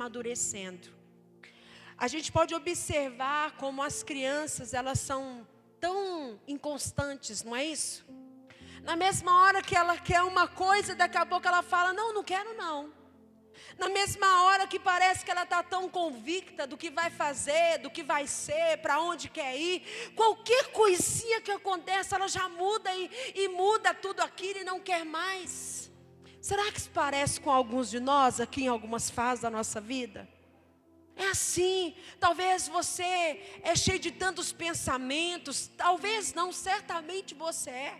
amadurecendo. A gente pode observar como as crianças, elas são tão inconstantes, não é isso? Na mesma hora que ela quer uma coisa, daqui a pouco ela fala, não, não quero não. Na mesma hora que parece que ela está tão convicta do que vai fazer, do que vai ser, para onde quer ir, qualquer coisinha que acontece, ela já muda e muda tudo aquilo e não quer mais. Será que isso parece com alguns de nós aqui em algumas fases da nossa vida? É assim, talvez você é cheio de tantos pensamentos, talvez não, certamente você é.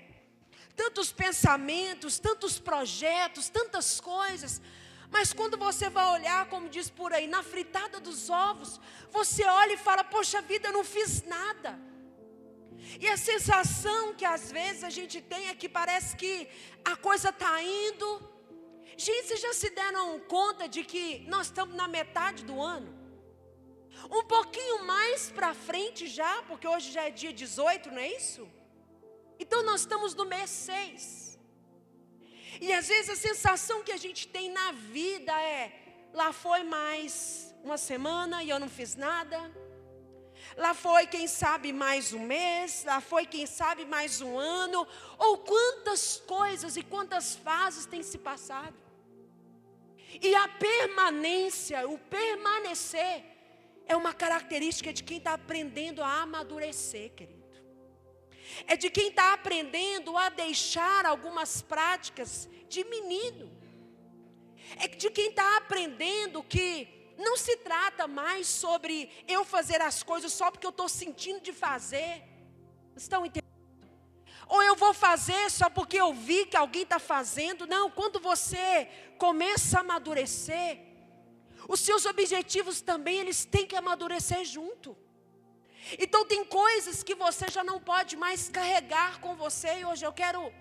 Tantos pensamentos, tantos projetos, tantas coisas. Mas quando você vai olhar, como diz por aí, na fritada dos ovos, você olha e fala, poxa vida, eu não fiz nada. E a sensação que às vezes a gente tem é que parece que a coisa está indo. Gente, vocês já se deram conta de que nós estamos na metade do ano? Um pouquinho mais para frente já, porque hoje já é dia 18, não é isso? Então nós estamos no mês 6. E às vezes a sensação que a gente tem na vida é, lá foi mais uma semana e eu não fiz nada. Lá foi quem sabe mais um mês, lá foi quem sabe mais um ano. Ou quantas coisas e quantas fases têm se passado. E a permanência, o permanecer, é uma característica de quem está aprendendo a amadurecer, querido. É de quem está aprendendo a deixar algumas práticas de menino. É de quem está aprendendo que não se trata mais sobre eu fazer as coisas só porque eu estou sentindo de fazer. Estão entendendo? Ou eu vou fazer só porque eu vi que alguém está fazendo. Não, quando você começa a amadurecer, os seus objetivos também, eles têm que amadurecer junto. Então tem coisas que você já não pode mais carregar com você. E hoje eu quero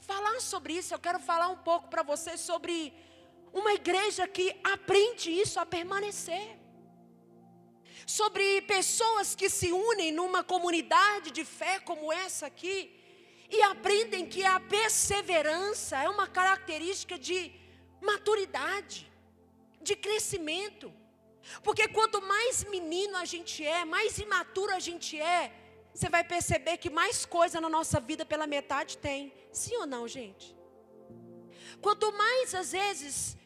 falar sobre isso. Eu quero falar um pouco para você sobre uma igreja que aprende isso a permanecer. Sobre pessoas que se unem numa comunidade de fé como essa aqui. E aprendem que a perseverança é uma característica de maturidade, de crescimento. Porque quanto mais menino a gente é, mais imaturo a gente é, você vai perceber que mais coisa na nossa vida pela metade tem. Sim ou não, gente? Quanto mais às vezes,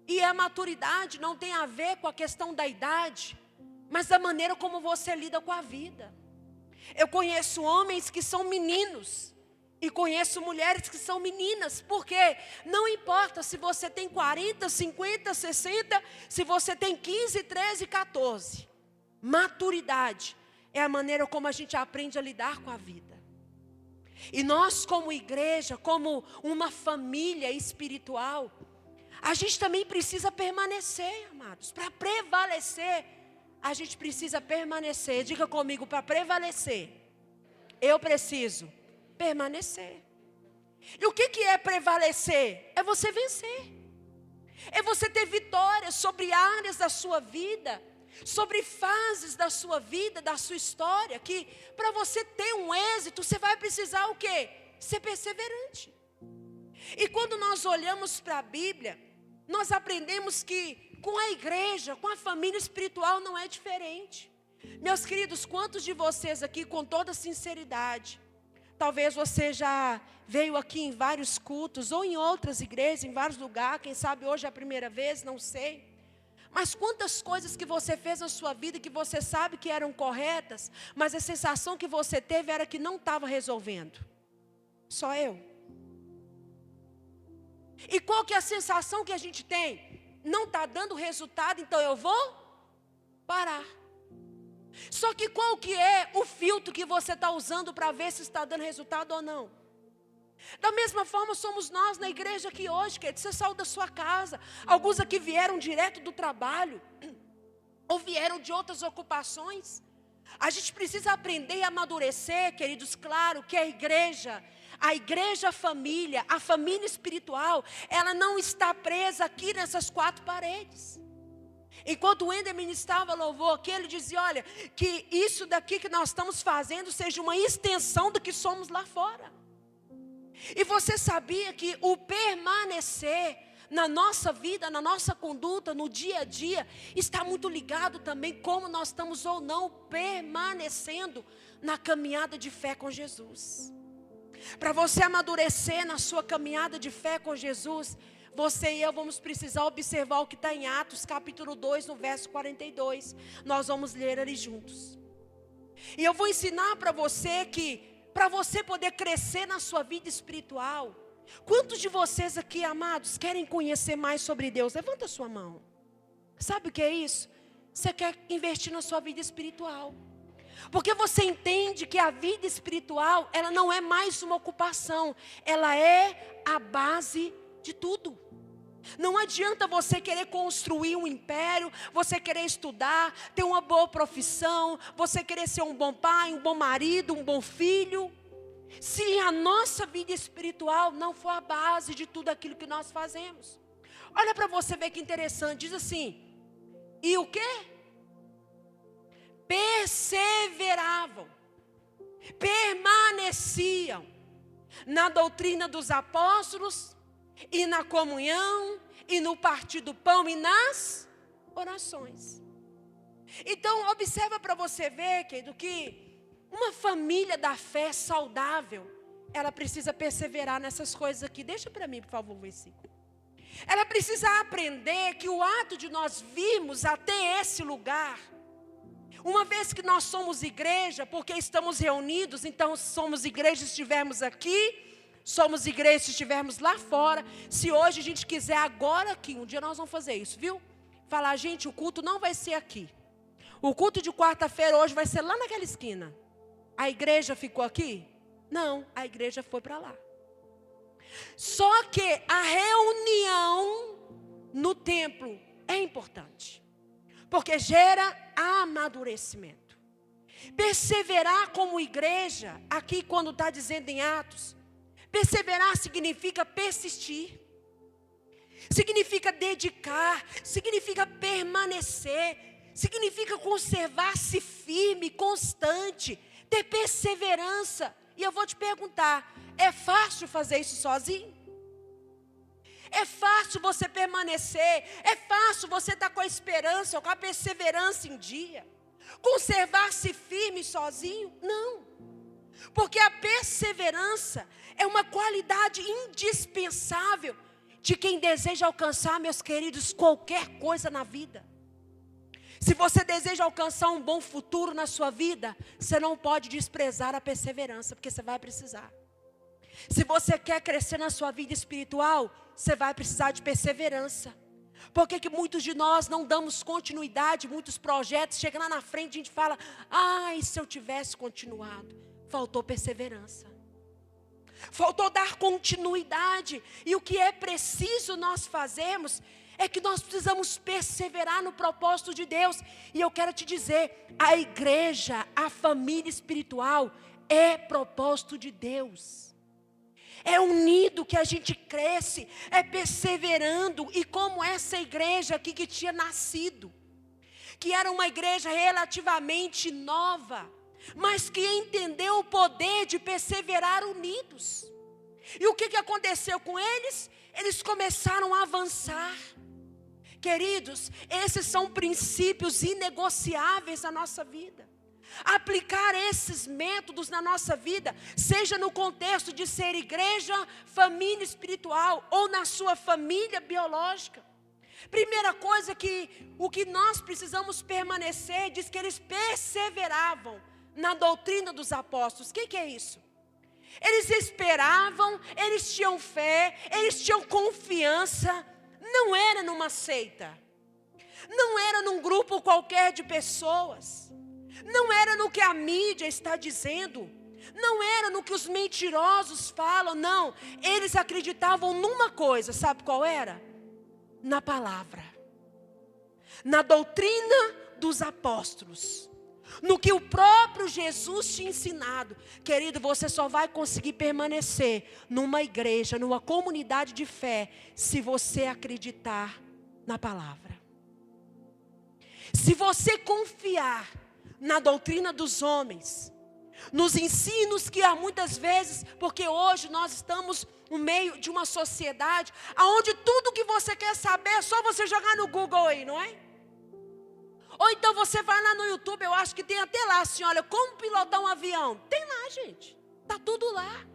e a maturidade não tem a ver com a questão da idade, mas da maneira como você lida com a vida. Eu conheço homens que são meninos. E conheço mulheres que são meninas, porque não importa se você tem 40, 50, 60, se você tem 15, 13, 14. Maturidade é a maneira como a gente aprende a lidar com a vida. E nós como igreja, como uma família espiritual, a gente também precisa permanecer, amados. Para prevalecer, a gente precisa permanecer. Diga comigo, para prevalecer, eu preciso permanecer. E o que é prevalecer? É você vencer. É você ter vitória sobre áreas da sua vida, sobre fases da sua vida, da sua história, que para você ter um êxito, você vai precisar o quê? Ser perseverante. E quando nós olhamos para a Bíblia, nós aprendemos que com a igreja, com a família espiritual não é diferente. Meus queridos, quantos de vocês aqui, com toda sinceridade, talvez você já veio aqui em vários cultos, ou em outras igrejas, em vários lugares, quem sabe hoje é a primeira vez, não sei. Mas quantas coisas que você fez na sua vida, que você sabe que eram corretas, mas a sensação que você teve era que não estava resolvendo. Só eu. E qual que é a sensação que a gente tem? Não está dando resultado, então eu vou parar. Só que qual que é o filtro que você está usando para ver se está dando resultado ou não? Da mesma forma somos nós na igreja aqui hoje, querido. Você saiu da sua casa. Alguns aqui vieram direto do trabalho, ou vieram de outras ocupações. A gente precisa aprender e amadurecer, queridos. Claro que a igreja família, a família espiritual, ela não está presa aqui nessas quatro paredes. Enquanto o Ender ministrava louvor aqui, ele dizia, olha, que isso daqui que nós estamos fazendo seja uma extensão do que somos lá fora. E você sabia que o permanecer na nossa vida, na nossa conduta, no dia a dia, está muito ligado também como nós estamos ou não permanecendo na caminhada de fé com Jesus. Para você amadurecer na sua caminhada de fé com Jesus, você e eu vamos precisar observar o que está em Atos capítulo 2, no verso 42. Nós vamos ler ali juntos. E eu vou ensinar para você que, para você poder crescer na sua vida espiritual, quantos de vocês aqui, amados, querem conhecer mais sobre Deus? Levanta a sua mão. Sabe o que é isso? Você quer investir na sua vida espiritual. Porque você entende que a vida espiritual, ela não é mais uma ocupação. Ela é a base de tudo. Não adianta você querer construir um império, você querer estudar, ter uma boa profissão, você querer ser um bom pai, um bom marido, um bom filho, se a nossa vida espiritual não for a base de tudo aquilo que nós fazemos. Olha para você ver que interessante, diz assim, e o quê? Perseveravam, permaneciam na doutrina dos apóstolos, e na comunhão, e no partir do pão, e nas orações. Então, observa para você ver, querido, que uma família da fé saudável, ela precisa perseverar nessas coisas aqui. Deixa para mim, por favor, o versículo. Ela precisa aprender que o ato de nós virmos até esse lugar, uma vez que nós somos igreja, porque estamos reunidos, então somos igreja se estivermos aqui, somos igreja se estivermos lá fora. Se hoje a gente quiser agora aqui, um dia nós vamos fazer isso, viu? Falar, gente, o culto não vai ser aqui. O culto de quarta-feira hoje vai ser lá naquela esquina. A igreja ficou aqui? Não, a igreja foi para lá. Só que a reunião no templo é importante, porque gera amadurecimento. Perseverar como igreja, aqui quando está dizendo em Atos, perseverar significa persistir, significa dedicar, significa permanecer, significa conservar-se firme, constante, ter perseverança. E eu vou te perguntar, é fácil fazer isso sozinho? É fácil você permanecer, é fácil você estar com a esperança, com a perseverança em dia, conservar-se firme sozinho? Não. Porque a perseverança é uma qualidade indispensável de quem deseja alcançar, meus queridos, qualquer coisa na vida. Se você deseja alcançar um bom futuro na sua vida, você não pode desprezar a perseverança, porque você vai precisar. Se você quer crescer na sua vida espiritual, você vai precisar de perseverança. Por que muitos de nós não damos continuidade, muitos projetos, chega lá na frente e a gente fala, ai, se eu tivesse continuado. Faltou perseverança. Faltou dar continuidade. E o que é preciso nós fazermos é que nós precisamos perseverar no propósito de Deus. E eu quero te dizer, a igreja, a família espiritual é propósito de Deus. É unido que a gente cresce, é perseverando. E como essa igreja aqui que tinha nascido, que era uma igreja relativamente nova, mas que entendeu o poder de perseverar unidos. E o que aconteceu com eles? Eles começaram a avançar. Queridos, esses são princípios inegociáveis da nossa vida. Aplicar esses métodos na nossa vida, seja no contexto de ser igreja, família espiritual, ou na sua família biológica. Primeira coisa que o que nós precisamos permanecer, diz que eles perseveravam na doutrina dos apóstolos. O que é isso? Eles esperavam, eles tinham fé, eles tinham confiança. Não era numa seita, não era num grupo qualquer de pessoas, não era no que a mídia está dizendo, não era no que os mentirosos falam, não. Eles acreditavam numa coisa, sabe qual era? Na palavra, na doutrina dos apóstolos, no que o próprio Jesus tinha ensinado. Querido, você só vai conseguir permanecer numa igreja, numa comunidade de fé, se você acreditar na palavra. Se você confiar na doutrina dos homens, nos ensinos que há muitas vezes, porque hoje nós estamos no meio de uma sociedade onde tudo que você quer saber é só você jogar no Google aí, não é? Ou então você vai lá no YouTube, eu acho que tem até lá assim, olha, como pilotar um avião. Tem lá, gente, está tudo lá.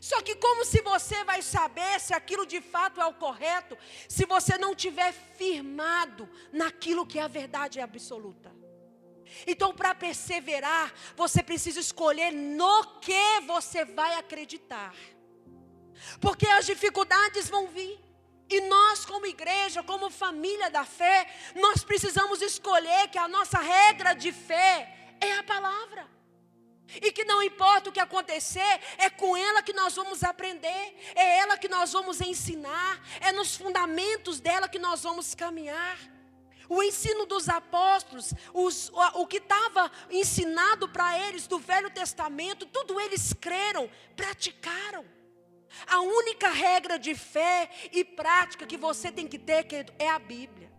Só que como se você vai saber se aquilo de fato é o correto, se você não tiver firmado naquilo que é a verdade absoluta. Então, para perseverar, você precisa escolher no que você vai acreditar. Porque as dificuldades vão vir. E nós, como igreja, como família da fé, nós precisamos escolher que a nossa regra de fé é a palavra. E que não importa o que acontecer, é com ela que nós vamos aprender, é ela que nós vamos ensinar, é nos fundamentos dela que nós vamos caminhar. O ensino dos apóstolos, o que estava ensinado para eles do Velho Testamento, tudo eles creram, praticaram. A única regra de fé e prática que você tem que ter, querido, é a Bíblia.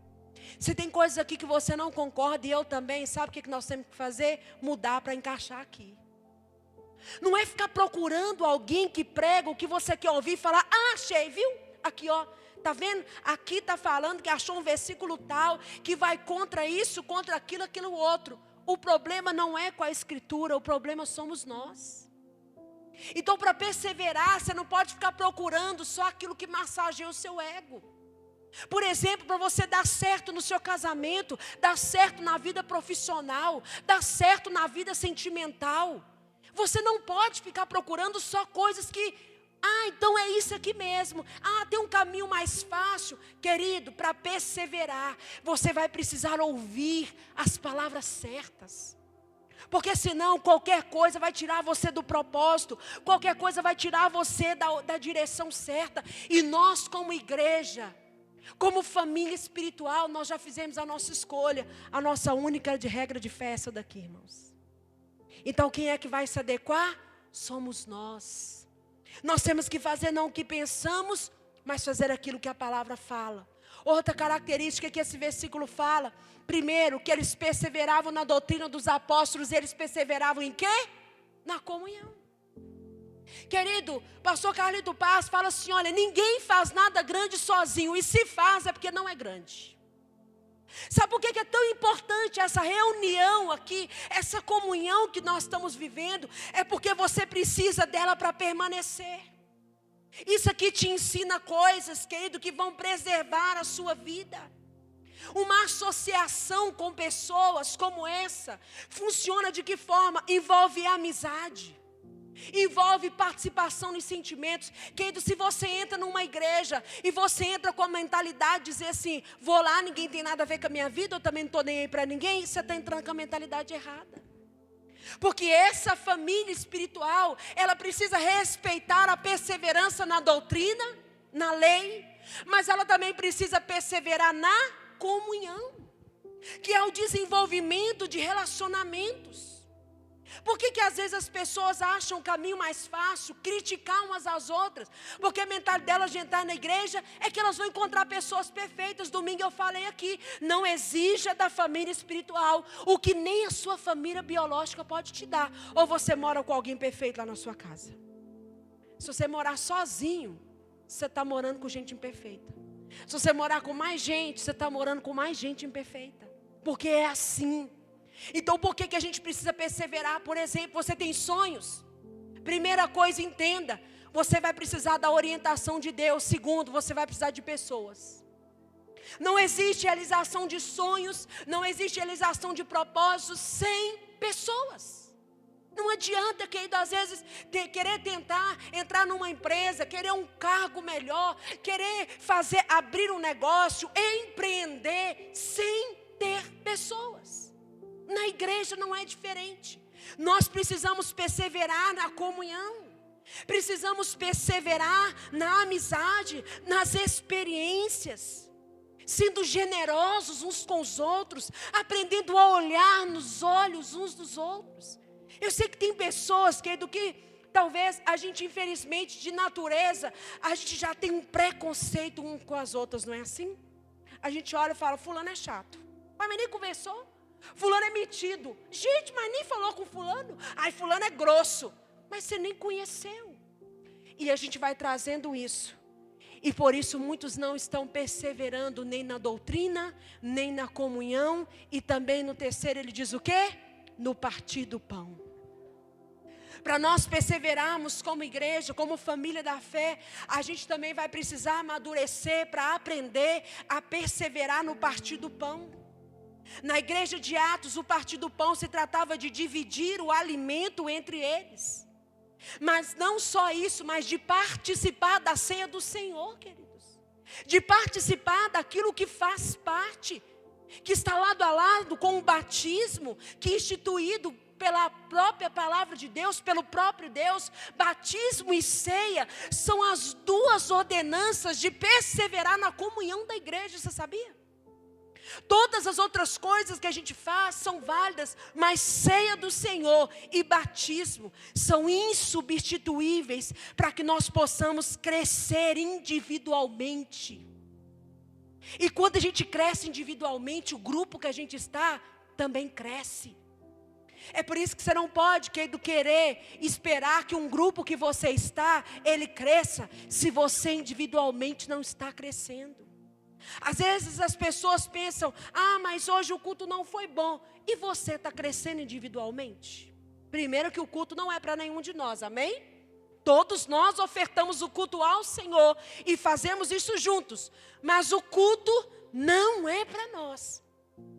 Se tem coisas aqui que você não concorda, e eu também, sabe o que nós temos que fazer? Mudar para encaixar aqui. Não é ficar procurando alguém que prega o que você quer ouvir e falar, achei, viu? Aqui, ó. Está vendo? Aqui está falando que achou um versículo tal, que vai contra isso, contra aquilo, aquilo outro. O problema não é com a escritura, o problema somos nós. Então, para perseverar, você não pode ficar procurando só aquilo que massageia o seu ego. Por exemplo, para você dar certo no seu casamento, dar certo na vida profissional, dar certo na vida sentimental. Você não pode ficar procurando só coisas que... então é isso aqui mesmo. Tem um caminho mais fácil. Querido, para perseverar, você vai precisar ouvir as palavras certas. Porque senão qualquer coisa vai tirar você do propósito. Qualquer coisa vai tirar você da direção certa. E nós como igreja, como família espiritual, nós já fizemos a nossa escolha. A nossa única regra de fé é essa daqui, irmãos. Então quem é que vai se adequar? Somos nós. Nós temos que fazer não o que pensamos, mas fazer aquilo que a palavra fala. Outra característica que esse versículo fala. Primeiro, que eles perseveravam na doutrina dos apóstolos. Eles perseveravam em quê? Na comunhão. Querido, pastor Carlito Paz fala assim, olha, ninguém faz nada grande sozinho. E se faz é porque não é grande. Sabe por que é tão importante essa reunião aqui, essa comunhão que nós estamos vivendo? É porque você precisa dela para permanecer. Isso aqui te ensina coisas, querido, que vão preservar a sua vida. Uma associação com pessoas como essa funciona de que forma? Envolve amizade. Envolve participação em sentimentos. Querido, se você entra numa igreja e você entra com a mentalidade de dizer assim, vou lá, ninguém tem nada a ver com a minha vida, eu também não estou nem aí para ninguém, você está entrando com a mentalidade errada. Porque essa família espiritual, ela precisa respeitar a perseverança na doutrina, na lei, mas ela também precisa perseverar na comunhão, que é o desenvolvimento de relacionamentos. Por que às vezes as pessoas acham o caminho mais fácil, criticar umas às outras? Porque a mentalidade delas de entrar na igreja é que elas vão encontrar pessoas perfeitas. Domingo eu falei aqui, não exija da família espiritual o que nem a sua família biológica pode te dar. Ou você mora com alguém perfeito lá na sua casa. Se você morar sozinho, você está morando com gente imperfeita. Se você morar com mais gente, você está morando com mais gente imperfeita. Porque é assim. Então por que a gente precisa perseverar? Por exemplo, você tem sonhos? Primeira coisa, entenda, você vai precisar da orientação de Deus. Segundo, você vai precisar de pessoas. Não existe realização de sonhos, não existe realização de propósitos sem pessoas. Não adianta, querido, às vezes querer tentar entrar numa empresa, querer um cargo melhor, querer abrir um negócio, empreender sem ter pessoas. Na igreja não é diferente. Nós precisamos perseverar na comunhão. Precisamos perseverar na amizade, nas experiências. Sendo generosos uns com os outros, aprendendo a olhar nos olhos uns dos outros. Eu sei que tem pessoas, querido, que talvez a gente, infelizmente, de natureza, a gente já tem um preconceito um com as outras, não é assim? A gente olha e fala, fulano é chato. Mas nem conversou. Fulano é metido. Gente, mas nem falou com fulano. Ai, fulano é grosso. Mas você nem conheceu. E a gente vai trazendo isso. E por isso muitos não estão perseverando nem na doutrina, nem na comunhão. E também no terceiro ele diz o quê? No partir do pão. Para nós perseverarmos como igreja, como família da fé, a gente também vai precisar amadurecer para aprender a perseverar no partir do pão. Na igreja de Atos, o partir do pão se tratava de dividir o alimento entre eles. Mas não só isso, mas de participar da ceia do Senhor, queridos. De participar daquilo que faz parte, que está lado a lado com o batismo, que é instituído pela própria palavra de Deus, pelo próprio Deus. Batismo e ceia são as duas ordenanças de perseverar na comunhão da igreja, você sabia? Todas as outras coisas que a gente faz são válidas, mas ceia do Senhor e batismo são insubstituíveis para que nós possamos crescer individualmente. E quando a gente cresce individualmente, o grupo que a gente está também cresce. É por isso que você não pode querer esperar que um grupo que você está, ele cresça, se você individualmente não está crescendo. Às vezes as pessoas pensam, mas hoje o culto não foi bom. E você está crescendo individualmente? Primeiro que o culto não é para nenhum de nós, amém? Todos nós ofertamos o culto ao Senhor e fazemos isso juntos. Mas o culto não é para nós.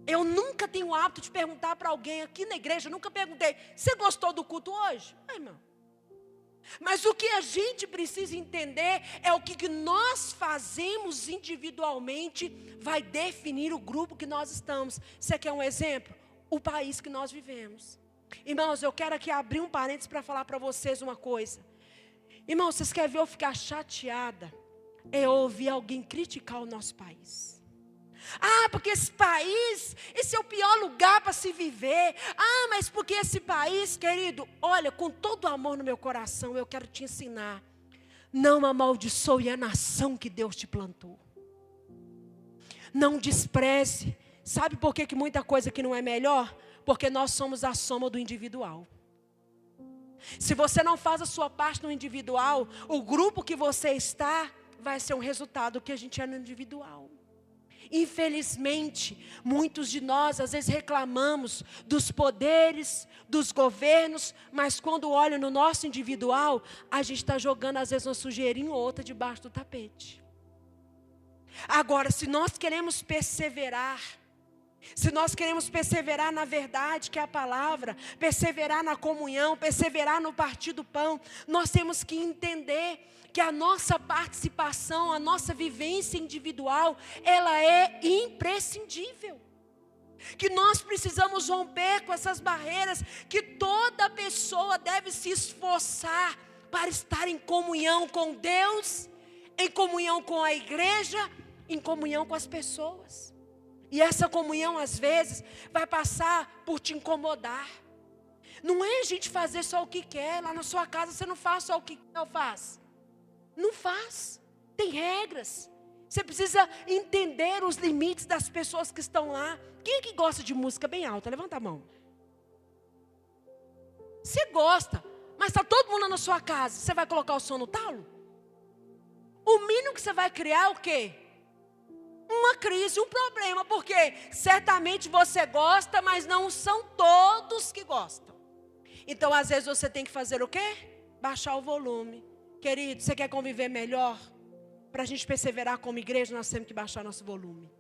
Eu nunca tenho o hábito de perguntar para alguém aqui na igreja, nunca perguntei, você gostou do culto hoje? Irmão. Mas o que a gente precisa entender é o que nós fazemos individualmente vai definir o grupo que nós estamos. Você quer um exemplo? O país que nós vivemos. Irmãos, eu quero aqui abrir um parênteses para falar para vocês uma coisa. Irmãos, vocês querem ver eu ficar chateada? É ouvir alguém criticar o nosso país. Porque esse país, esse é o pior lugar para se viver. Mas porque esse país, querido, olha, com todo o amor no meu coração, eu quero te ensinar. Não amaldiçoe a nação que Deus te plantou. Não despreze. Sabe por que muita coisa aqui não é melhor? Porque nós somos a soma do individual. Se você não faz a sua parte no individual, o grupo que você está vai ser um resultado que a gente é no individual. Infelizmente, muitos de nós às vezes reclamamos dos poderes, dos governos, mas quando olha no nosso individual, a gente está jogando às vezes uma sujeirinha ou outra debaixo do tapete. Agora, se nós queremos perseverar, se nós queremos perseverar na verdade que é a palavra, perseverar na comunhão, perseverar no partir do pão, nós temos que entender que a nossa participação, a nossa vivência individual, ela é imprescindível. Que nós precisamos romper com essas barreiras, que toda pessoa deve se esforçar para estar em comunhão com Deus, em comunhão com a igreja, em comunhão com as pessoas. E essa comunhão às vezes vai passar por te incomodar. Não é a gente fazer só o que quer. Lá na sua casa você não faz só o que quer ou faz. Não faz. Tem regras. Você precisa entender os limites das pessoas que estão lá. Quem é que gosta de música bem alta? Levanta a mão. Você gosta, mas está todo mundo na sua casa. Você vai colocar o som no talo? O mínimo que você vai criar é o quê? Uma crise, um problema. Porque certamente você gosta, mas não são todos que gostam. Então às vezes você tem que fazer o quê? Baixar o volume. Querido, você quer conviver melhor? Para a gente perseverar como igreja, nós temos que baixar nosso volume.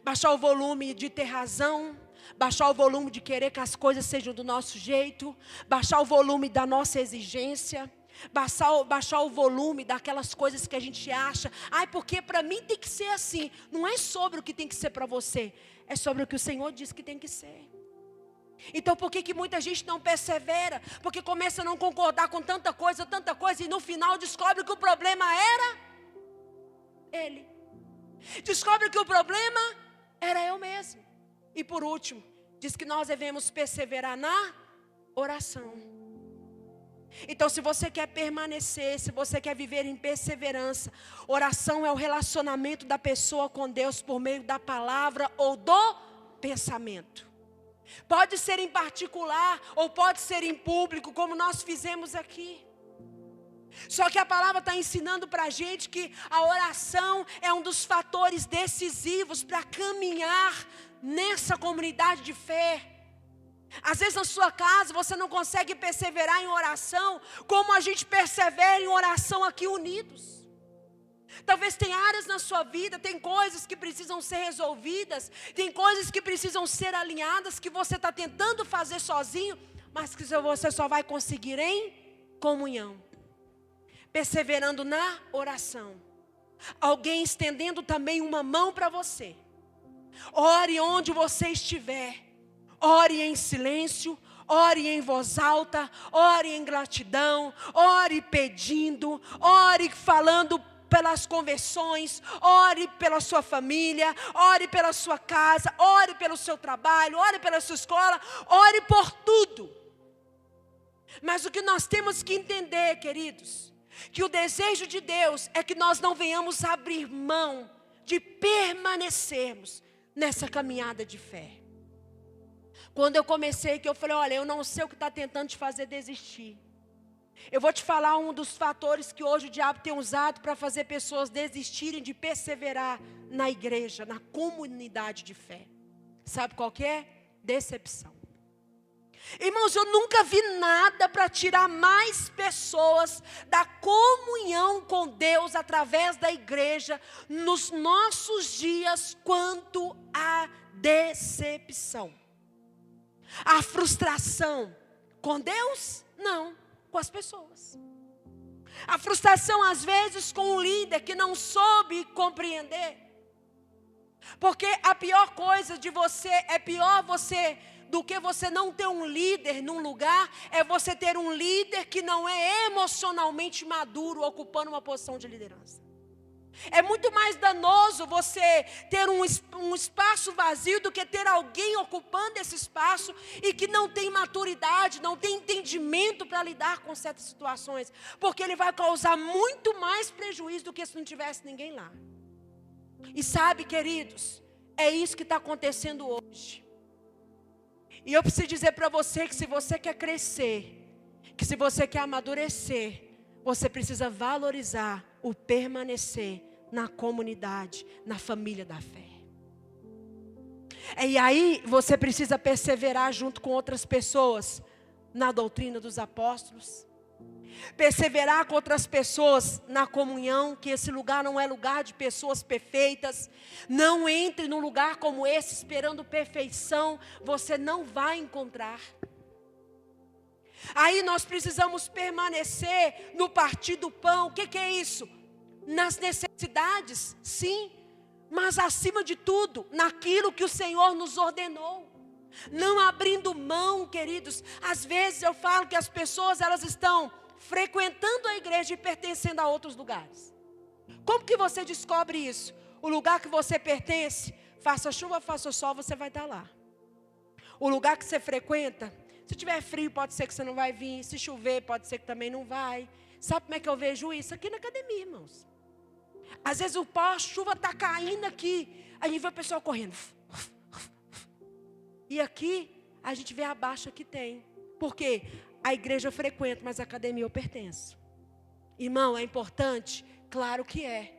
Baixar o volume de ter razão. Baixar o volume de querer que as coisas sejam do nosso jeito. Baixar o volume da nossa exigência. Baixar o volume daquelas coisas que a gente acha. Porque para mim tem que ser assim. Não é sobre o que tem que ser para você. É sobre o que o Senhor diz que tem que ser. Então por que muita gente não persevera? Porque começa a não concordar com tanta coisa, e no final descobre que o problema era ele. Descobre que o problema era eu mesmo. E por último, diz que nós devemos perseverar na oração. Então se você quer permanecer, se você quer viver em perseverança, oração é o relacionamento da pessoa com Deus por meio da palavra ou do pensamento. Pode ser em particular ou pode ser em público, como nós fizemos aqui. Só que a palavra está ensinando para a gente que a oração é um dos fatores decisivos para caminhar nessa comunidade de fé. Às vezes na sua casa você não consegue perseverar em oração como a gente persevera em oração aqui unidos. Talvez tem áreas na sua vida, tem coisas que precisam ser resolvidas, tem coisas que precisam ser alinhadas, que você está tentando fazer sozinho, mas que você só vai conseguir em comunhão, perseverando na oração. Alguém estendendo também uma mão para você. Ore onde você estiver. Ore em silêncio, ore em voz alta, ore em gratidão, ore pedindo, ore falando pelas conversões, ore pela sua família, ore pela sua casa, ore pelo seu trabalho, ore pela sua escola, ore por tudo. Mas o que nós temos que entender, queridos, que o desejo de Deus é que nós não venhamos abrir mão de permanecermos nessa caminhada de fé. Quando eu comecei, que eu falei, olha, eu não sei o que está tentando te fazer desistir. Eu vou te falar um dos fatores que hoje o diabo tem usado para fazer pessoas desistirem de perseverar na igreja, na comunidade de fé. Sabe qual que é? Decepção. Irmãos, eu nunca vi nada para tirar mais pessoas da comunhão com Deus através da igreja nos nossos dias quanto a decepção. A frustração com Deus? Não, com as pessoas. A frustração às vezes com o líder que não soube compreender. Porque a pior coisa de você, é pior você do que você não ter um líder num lugar, é você ter um líder que não é emocionalmente maduro, ocupando uma posição de liderança. É muito mais danoso você ter um espaço vazio do que ter alguém ocupando esse espaço e que não tem maturidade, não tem entendimento para lidar com certas situações. Porque ele vai causar muito mais prejuízo do que se não tivesse ninguém lá. E sabe, queridos, é isso que está acontecendo hoje. E eu preciso dizer para você que se você quer crescer, que se você quer amadurecer, você precisa valorizar o permanecer na comunidade, na família da fé. E aí você precisa perseverar junto com outras pessoas na doutrina dos apóstolos. Perseverar com outras pessoas na comunhão, que esse lugar não é lugar de pessoas perfeitas. Não entre num lugar como esse esperando perfeição, você não vai encontrar. Aí nós precisamos permanecer no partir do pão. O que é isso? Nas necessidades, sim, mas acima de tudo, naquilo que o Senhor nos ordenou. Não abrindo mão, queridos. Às vezes eu falo que as pessoas, elas estão frequentando a igreja e pertencendo a outros lugares. Como que você descobre isso? O lugar que você pertence, faça chuva, faça sol, você vai estar lá. O lugar que você frequenta, se tiver frio, pode ser que você não vai vir. Se chover, pode ser que também não vai. Sabe como é que eu vejo isso? Aqui na academia, irmãos. Às vezes o pós-chuva está caindo aqui. A gente vê o pessoal correndo. E aqui, a gente vê a baixa que tem. Por quê? A igreja eu frequento, mas a academia eu pertenço. Irmão, é importante? Claro que é.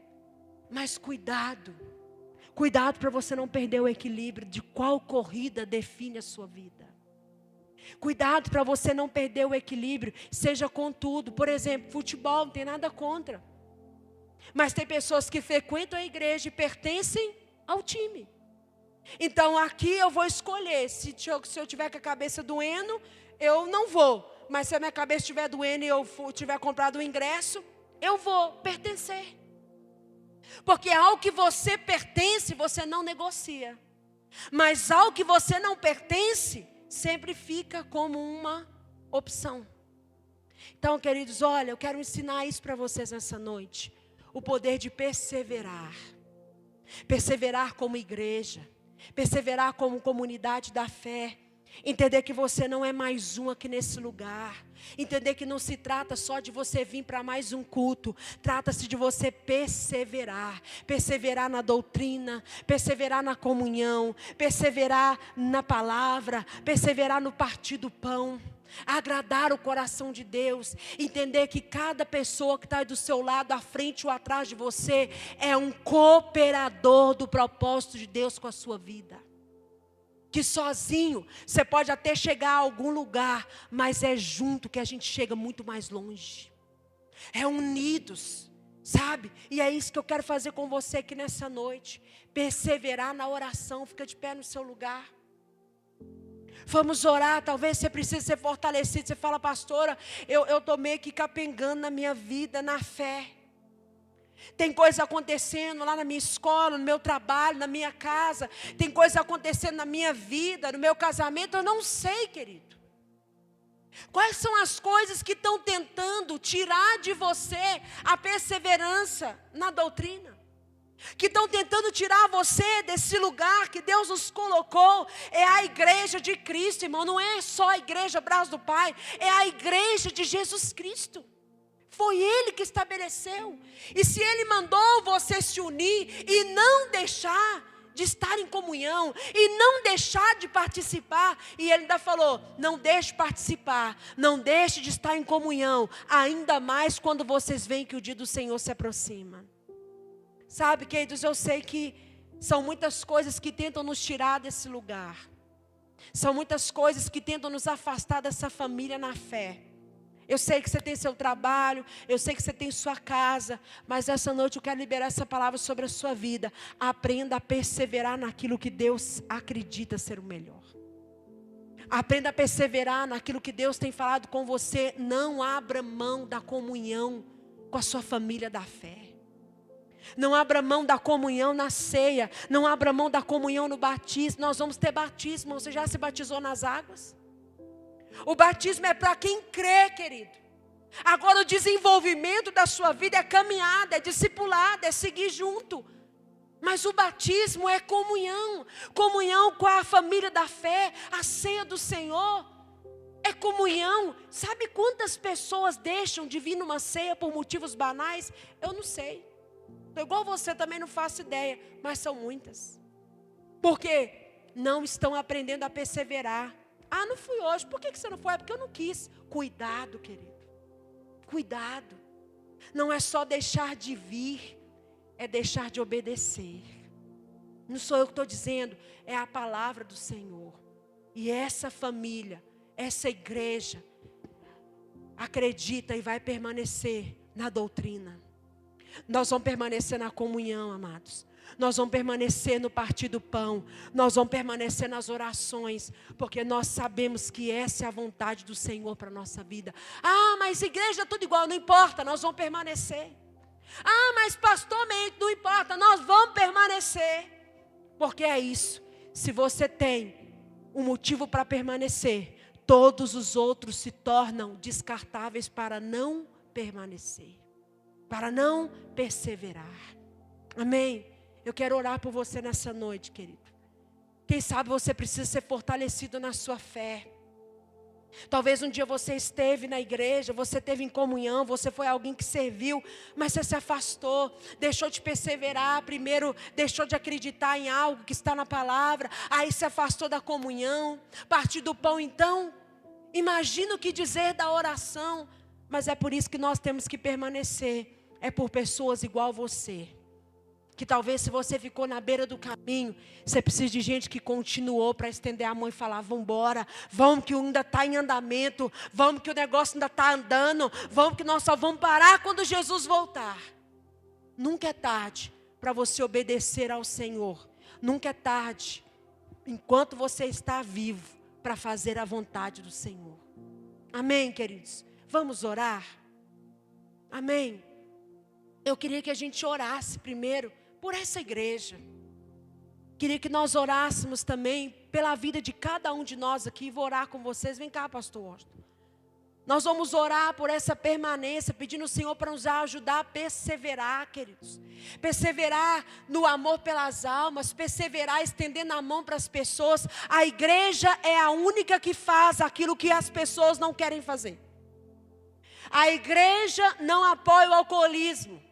Mas cuidado. Cuidado para você não perder o equilíbrio de qual corrida define a sua vida. Cuidado para você não perder o equilíbrio, seja com tudo. Por exemplo, futebol, não tem nada contra. Mas tem pessoas que frequentam a igreja e pertencem ao time. Então aqui eu vou escolher. Se eu tiver com a cabeça doendo, eu não vou. Mas se a minha cabeça estiver doendo e eu tiver comprado o ingresso, eu vou pertencer. Porque ao que você pertence, você não negocia. Mas ao que você não pertence, sempre fica como uma opção. Então, queridos, olha, eu quero ensinar isso para vocês nessa noite. O poder de perseverar. Perseverar como igreja. Perseverar como comunidade da fé. Entender que você não é mais um aqui nesse lugar. Entender que não se trata só de você vir para mais um culto. Trata-se de você perseverar. Perseverar na doutrina. Perseverar na comunhão. Perseverar na palavra. Perseverar no partir do pão. Agradar o coração de Deus. Entender que cada pessoa que está do seu lado, à frente ou atrás de você, é um cooperador do propósito de Deus com a sua vida. Que sozinho você pode até chegar a algum lugar, mas é junto que a gente chega muito mais longe. É unidos, sabe? E é isso que eu quero fazer com você aqui nessa noite. Perseverar na oração. Fica de pé no seu lugar. Vamos orar. Talvez você precise ser fortalecido. Você fala, pastora, eu estou meio que capengando na minha vida, na fé. Tem coisa acontecendo lá na minha escola, no meu trabalho, na minha casa. Tem coisa acontecendo na minha vida, no meu casamento. Eu não sei, querido. Quais são as coisas que estão tentando tirar de você a perseverança na doutrina? Que estão tentando tirar você desse lugar que Deus nos colocou. É a igreja de Cristo, irmão. Não é só a igreja Braço do Pai. É a igreja de Jesus Cristo. Foi Ele que estabeleceu. E se Ele mandou você se unir e não deixar de estar em comunhão, e não deixar de participar, e Ele ainda falou, não deixe de participar, não deixe de estar em comunhão, ainda mais quando vocês veem que o dia do Senhor se aproxima. Sabe, queridos, eu sei que são muitas coisas que tentam nos tirar desse lugar. São muitas coisas que tentam nos afastar dessa família na fé. Eu sei que você tem seu trabalho, eu sei que você tem sua casa, mas essa noite eu quero liberar essa palavra sobre a sua vida. Aprenda a perseverar naquilo que Deus acredita ser o melhor. Aprenda a perseverar naquilo que Deus tem falado com você. Não abra mão da comunhão com a sua família da fé. Não abra mão da comunhão na ceia. Não abra mão da comunhão no batismo. Nós vamos ter batismo. Você já se batizou nas águas? O batismo é para quem crê, querido. Agora o desenvolvimento da sua vida é caminhada, é discipulado, é seguir junto. Mas o batismo é comunhão. Comunhão com a família da fé. A ceia do Senhor é comunhão. Sabe quantas pessoas deixam de vir numa ceia por motivos banais? Eu não sei. Estou igual você, também não faço ideia. Mas são muitas. Porque não estão aprendendo a perseverar. Ah, não fui hoje. Por que você não foi? É porque eu não quis. Cuidado, querido. Cuidado. Não é só deixar de vir. É deixar de obedecer. Não sou eu que estou dizendo. É a palavra do Senhor. E essa família, essa igreja, acredita e vai permanecer na doutrina. Nós vamos permanecer na comunhão, amados. Nós vamos permanecer no partir do pão. Nós vamos permanecer nas orações. Porque nós sabemos que essa é a vontade do Senhor para a nossa vida. Ah, mas igreja é tudo igual. Não importa, nós vamos permanecer. Ah, mas pastor, não importa. Nós vamos permanecer. Porque é isso. Se você tem um motivo para permanecer, todos os outros se tornam descartáveis para não permanecer. Para não perseverar. Amém? Eu quero orar por você nessa noite, querido. Quem sabe você precisa ser fortalecido na sua fé. Talvez um dia você esteve na igreja, você esteve em comunhão, você foi alguém que serviu, mas você se afastou, deixou de perseverar, primeiro deixou de acreditar em algo que está na palavra, aí se afastou da comunhão, partir do pão. Então, imagina o que dizer da oração, mas é por isso que nós temos que permanecer, é por pessoas igual você. Que talvez se você ficou na beira do caminho, você precisa de gente que continuou para estender a mão e falar, vamos embora, vamos que ainda está em andamento, vamos que o negócio ainda está andando, vamos que nós só vamos parar quando Jesus voltar. Nunca é tarde para você obedecer ao Senhor. Nunca é tarde, enquanto você está vivo, para fazer a vontade do Senhor. Amém, queridos? Vamos orar? Amém? Eu queria que a gente orasse primeiro por essa igreja. Queria que nós orássemos também pela vida de cada um de nós aqui. Vou orar com vocês. Vem cá, pastor Washington. Nós vamos orar por essa permanência, pedindo ao Senhor para nos ajudar a perseverar, queridos. Perseverar no amor pelas almas, perseverar estendendo a mão para as pessoas. A igreja é a única que faz aquilo que as pessoas não querem fazer. A igreja não apoia o alcoolismo,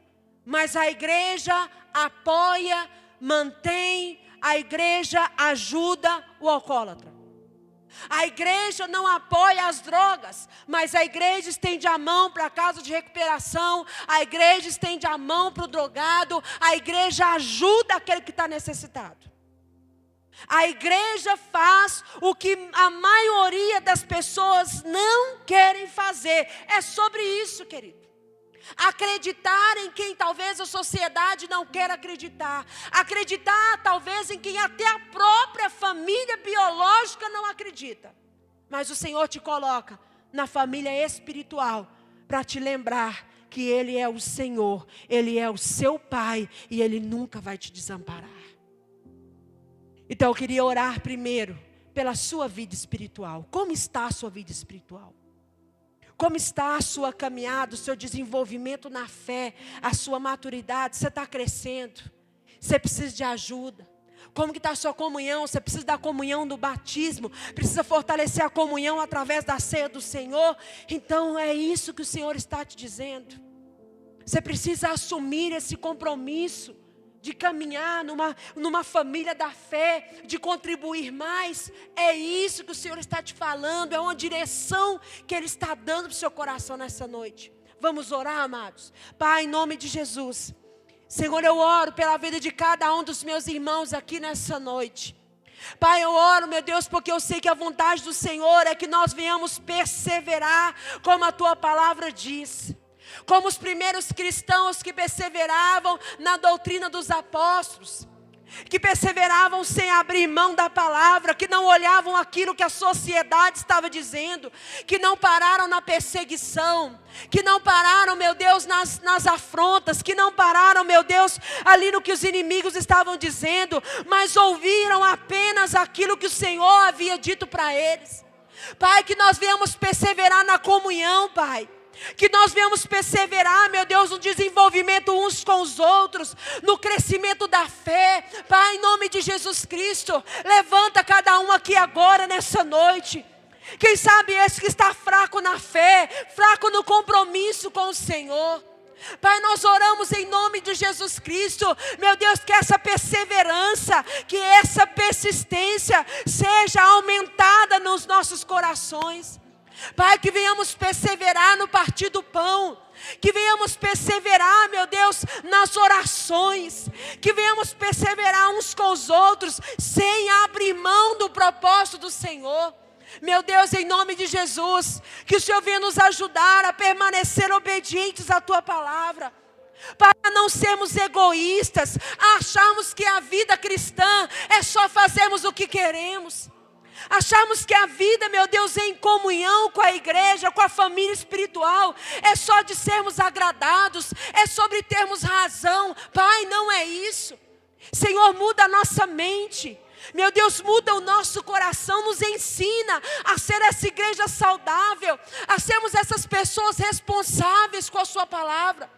mas a igreja apoia, mantém, a igreja ajuda o alcoólatra. A igreja não apoia as drogas, mas a igreja estende a mão para a casa de recuperação, a igreja estende a mão para o drogado, a igreja ajuda aquele que está necessitado. A igreja faz o que a maioria das pessoas não querem fazer. É sobre isso, querido. Acreditar em quem talvez a sociedade não quer acreditar. Acreditar talvez em quem até a própria família biológica não acredita. Mas o Senhor te coloca na família espiritual para te lembrar que Ele é o Senhor, Ele é o seu Pai e Ele nunca vai te desamparar. Então eu queria orar primeiro pela sua vida espiritual. Como está a sua vida espiritual? Como está a sua caminhada, o seu desenvolvimento na fé, a sua maturidade? Você está crescendo? Você precisa de ajuda? Como que está a sua comunhão? Você precisa da comunhão do batismo? Precisa fortalecer a comunhão através da ceia do Senhor? Então é isso que o Senhor está te dizendo. Você precisa assumir esse compromisso de caminhar numa família da fé, de contribuir mais. É isso que o Senhor está te falando, é uma direção que Ele está dando para o seu coração nessa noite. Vamos orar, amados? Pai, em nome de Jesus, Senhor, eu oro pela vida de cada um dos meus irmãos aqui nessa noite. Pai, eu oro, meu Deus, porque eu sei que a vontade do Senhor é que nós venhamos perseverar, como a Tua palavra diz. Como os primeiros cristãos que perseveravam na doutrina dos apóstolos, que perseveravam sem abrir mão da palavra, que não olhavam aquilo que a sociedade estava dizendo, que não pararam na perseguição, que não pararam, meu Deus, nas afrontas, que não pararam, meu Deus, ali no que os inimigos estavam dizendo, mas ouviram apenas aquilo que o Senhor havia dito para eles. Pai, que nós venhamos perseverar na comunhão, Pai. Que nós venhamos perseverar, meu Deus, no desenvolvimento uns com os outros, no crescimento da fé. Pai, em nome de Jesus Cristo, levanta cada um aqui agora, nessa noite. Quem sabe esse que está fraco na fé, fraco no compromisso com o Senhor. Pai, nós oramos em nome de Jesus Cristo, meu Deus, que essa perseverança, que essa persistência seja aumentada nos nossos corações. Pai, que venhamos perseverar no partir do pão, que venhamos perseverar, meu Deus, nas orações, que venhamos perseverar uns com os outros, sem abrir mão do propósito do Senhor. Meu Deus, em nome de Jesus, que o Senhor venha nos ajudar a permanecer obedientes à Tua palavra, para não sermos egoístas, a acharmos que a vida cristã é só fazermos o que queremos. Achamos que a vida, meu Deus, em comunhão com a igreja, com a família espiritual, é só de sermos agradados, é sobre termos razão. Pai, não é isso. Senhor, muda a nossa mente. Meu Deus, muda o nosso coração, nos ensina a ser essa igreja saudável, a sermos essas pessoas responsáveis com a Sua palavra.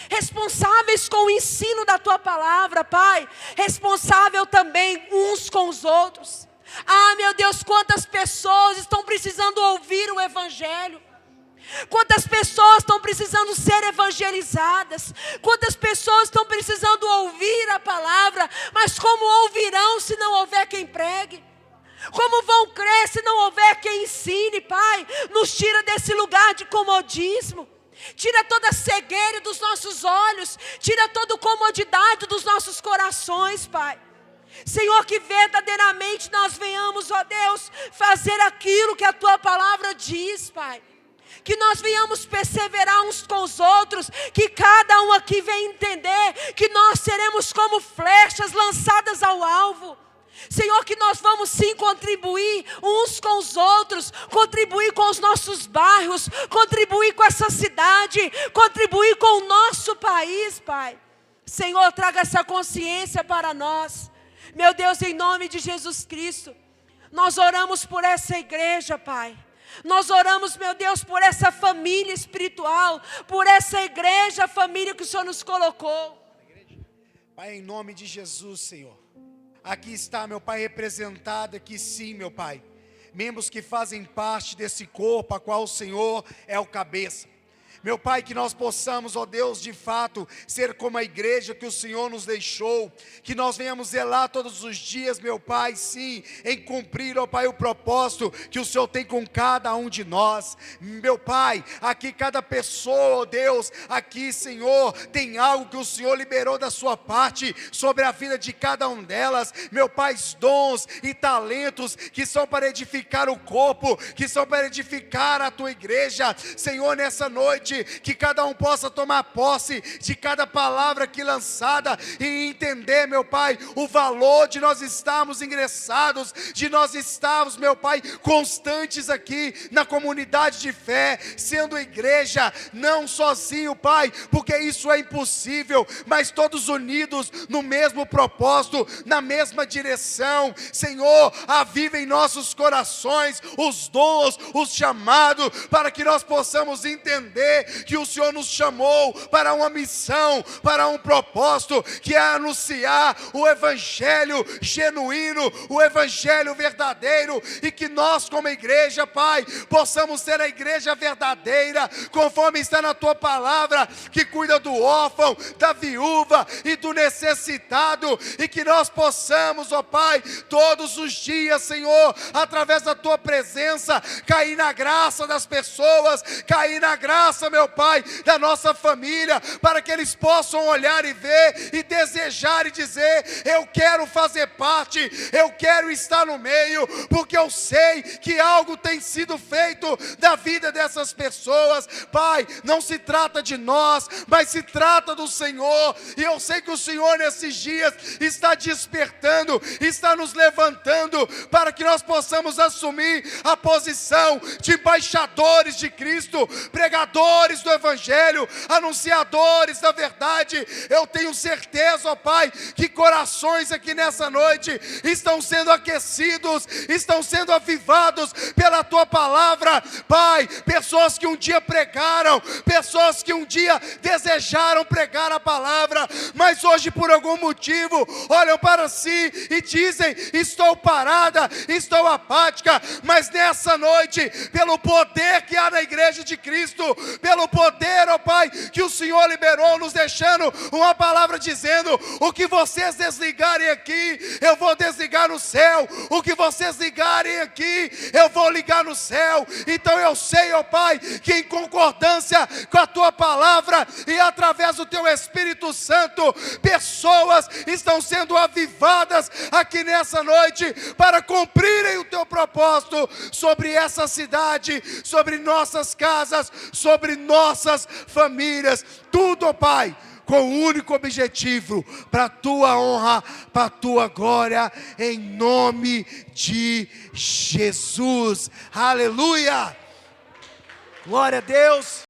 Responsáveis com o ensino da Tua palavra, Pai. Responsável também uns com os outros. Ah, meu Deus, quantas pessoas estão precisando ouvir o Evangelho. Quantas pessoas estão precisando ser evangelizadas. Quantas pessoas estão precisando ouvir a palavra. Mas como ouvirão se não houver quem pregue? Como vão crer se não houver quem ensine? Pai, nos tira desse lugar de comodismo. Tira toda a cegueira dos nossos olhos. Tira toda a comodidade dos nossos corações, Pai. Senhor, que verdadeiramente nós venhamos, ó Deus, fazer aquilo que a Tua palavra diz, Pai. Que nós venhamos perseverar uns com os outros, que cada um aqui venha entender que nós seremos como flechas lançadas ao alvo. Senhor, que nós vamos sim contribuir uns com os outros, contribuir com os nossos bairros, contribuir com essa cidade, contribuir com o nosso país, Pai. Senhor, traga essa consciência para nós. Meu Deus, em nome de Jesus Cristo, nós oramos por essa igreja, Pai. Nós oramos, meu Deus, por essa família espiritual, por essa igreja, a família que o Senhor nos colocou. Pai, em nome de Jesus, Senhor, aqui está, meu Pai, representado aqui sim, meu Pai, membros que fazem parte desse corpo, a qual o Senhor é o cabeça. Meu Pai, que nós possamos, ó Deus, de fato, ser como a igreja que o Senhor nos deixou, que nós venhamos zelar todos os dias, meu Pai, sim, em cumprir, ó Pai, o propósito que o Senhor tem com cada um de nós. Meu Pai, aqui cada pessoa, ó Deus, aqui, Senhor, tem algo que o Senhor liberou da sua parte sobre a vida de cada um delas, meu Pai, dons e talentos que são para edificar o corpo, que são para edificar a tua igreja. Senhor, nessa noite, que cada um possa tomar posse de cada palavra aqui lançada e entender, meu Pai, o valor de nós estarmos ingressados, de nós estarmos, meu Pai, constantes aqui na comunidade de fé, sendo igreja, não sozinho, Pai, porque isso é impossível, mas todos unidos no mesmo propósito, na mesma direção. Senhor, aviva em nossos corações os dons, os chamados, para que nós possamos entender que o Senhor nos chamou para uma missão, para um propósito, que é anunciar o evangelho genuíno, o evangelho verdadeiro, e que nós como igreja, Pai, possamos ser a igreja verdadeira, conforme está na tua palavra, que cuida do órfão, da viúva e do necessitado, e que nós possamos, ó Pai, todos os dias, Senhor, através da tua presença, cair na graça das pessoas, cair na graça, meu Pai, da nossa família, para que eles possam olhar e ver e desejar e dizer: eu quero fazer parte, eu quero estar no meio, porque eu sei que algo tem sido feito da vida dessas pessoas. Pai, não se trata de nós, mas se trata do Senhor, e eu sei que o Senhor nesses dias está despertando, está nos levantando, para que nós possamos assumir a posição de embaixadores de Cristo, pregadores do Evangelho, anunciadores da verdade. Eu tenho certeza, ó Pai, que corações aqui nessa noite estão sendo aquecidos, estão sendo avivados pela Tua palavra, Pai, pessoas que um dia pregaram, pessoas que um dia desejaram pregar a palavra, mas hoje por algum motivo olham para si e dizem: estou parada, estou apática. Mas nessa noite, pelo poder que há na igreja de Cristo, pelo poder, ó Pai, que o Senhor liberou, nos deixando uma palavra dizendo: o que vocês desligarem aqui, eu vou desligar no céu, o que vocês ligarem aqui, eu vou ligar no céu. Então eu sei, ó Pai, que em concordância com a Tua palavra e através do Teu Espírito Santo, pessoas estão sendo avivadas aqui nessa noite, para cumprirem o Teu propósito sobre essa cidade, sobre nossas casas, sobre nossas famílias, tudo, ó Pai, com o único objetivo, para a Tua honra, para a Tua glória, em nome de Jesus. Aleluia! Glória a Deus!